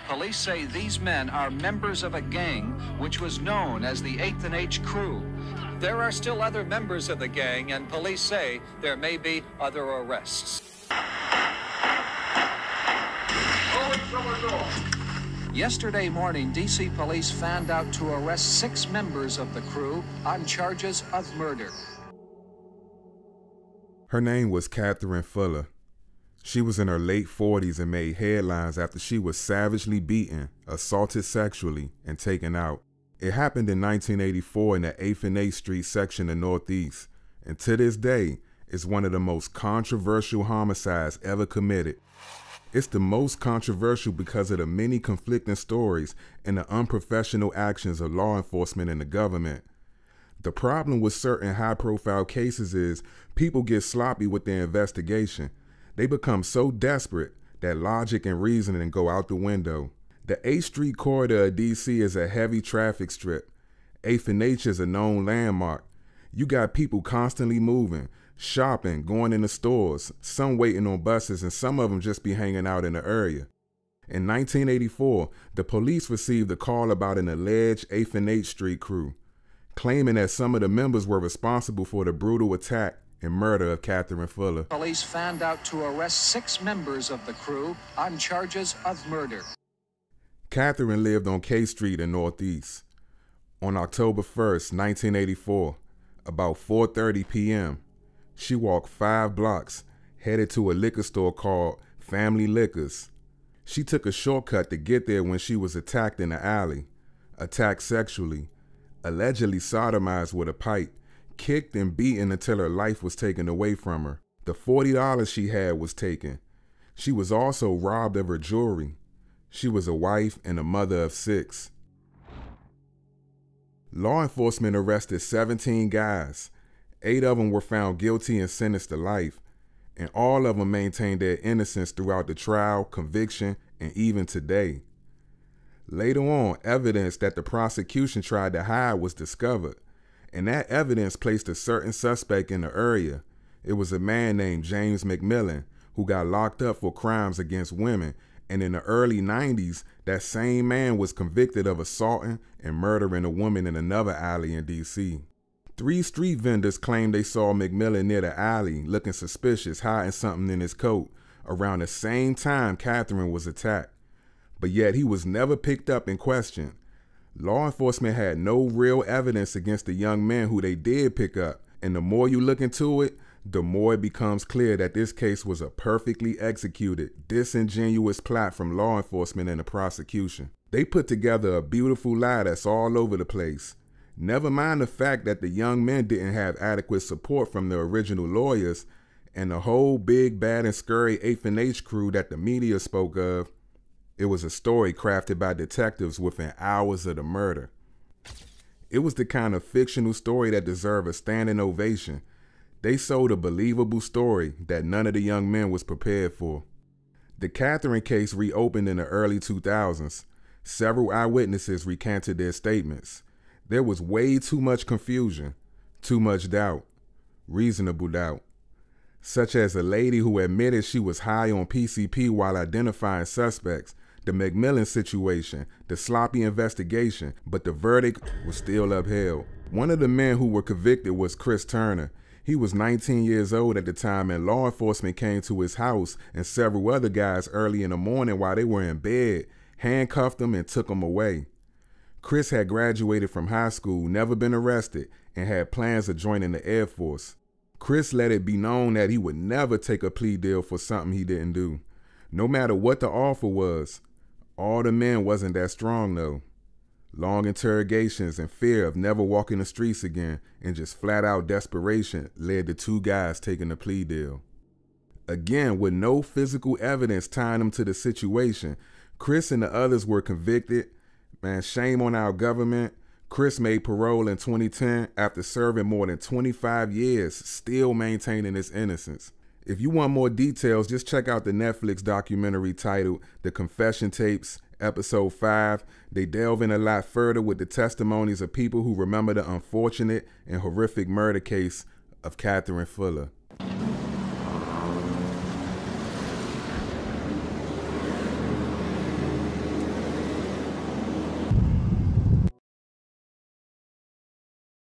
Police say these men are members of a gang which was known as the 8th and H crew. There are still other members of the gang, and police say there may be other arrests. Yesterday morning, D.C. police found out to arrest 6 members of the crew on charges of murder. Her name was Catherine Fuller. She was in her late 40s and made headlines after she was savagely beaten, assaulted sexually, and taken out. It happened in 1984 in the 8th and 8th Street section of Northeast, and to this day, it's one of the most controversial homicides ever committed. It's the most controversial because of the many conflicting stories and the unprofessional actions of law enforcement and the government. The problem with certain high-profile cases is people get sloppy with their investigation. They become so desperate that logic and reasoning go out the window. The 8th Street corridor of D.C. is a heavy traffic strip. 8th and H is a known landmark. You got people constantly moving, shopping, going into stores, some waiting on buses, and some of them just be hanging out in the area. In 1984, the police received a call about an alleged 8th and H Street crew, claiming that some of the members were responsible for the brutal attack and murder of Catherine Fuller. Police found out to arrest 6 members of the crew on charges of murder. Catherine lived on K Street in Northeast. On October 1st, 1984, about 4:30 p.m., she walked 5 blocks, headed to a liquor store called Family Liquors. She took a shortcut to get there when she was attacked in the alley, attacked sexually, allegedly sodomized with a pipe, kicked and beaten until her life was taken away from her. The $40 she had was taken. She was also robbed of her jewelry. She was a wife and a mother of 6. Law enforcement arrested 17 guys. 8 of them were found guilty and sentenced to life, and all of them maintained their innocence throughout the trial, conviction, and even today. Later on, evidence that the prosecution tried to hide was discovered, and that evidence placed a certain suspect in the area. It was a man named James McMillan, who got locked up for crimes against women, and in the early 90s, that same man was convicted of assaulting and murdering a woman in another alley in D.C. 3 street vendors claimed they saw McMillan near the alley looking suspicious, hiding something in his coat around the same time Catherine was attacked. But yet he was never picked up and questioned. Law enforcement had no real evidence against the young men who they did pick up, and the more you look into it, the more it becomes clear that this case was a perfectly executed, disingenuous plot from law enforcement and the prosecution. They put together a beautiful lie that's all over the place. Never mind the fact that the young men didn't have adequate support from the original lawyers and the whole big, bad, and scary 8th and H crew that the media spoke of. It was a story crafted by detectives within hours of the murder. It was the kind of fictional story that deserved a standing ovation. They sold a believable story that none of the young men was prepared for. The Catherine case reopened in the early 2000s. Several eyewitnesses recanted their statements. There was way too much confusion, too much doubt, reasonable doubt, such as a lady who admitted she was high on PCP while identifying suspects, the McMillan situation, the sloppy investigation, but the verdict was still upheld. One of the men who were convicted was Chris Turner. He was 19 years old at the time, and law enforcement came to his house and several other guys early in the morning while they were in bed, handcuffed him and took him away. Chris had graduated from high school, never been arrested, and had plans of joining the Air Force. Chris let it be known that he would never take a plea deal for something he didn't do. No matter what the offer was, all the men wasn't that strong though. Long interrogations and fear of never walking the streets again and just flat out desperation led to 2 guys taking a plea deal. Again, with no physical evidence tying them to the situation, Chris and the others were convicted. Man, shame on our government. Chris made parole in 2010 after serving more than 25 years, still maintaining his innocence. If you want more details, just check out the Netflix documentary titled The Confession Tapes, Episode 5. They delve in a lot further with the testimonies of people who remember the unfortunate and horrific murder case of Catherine Fuller.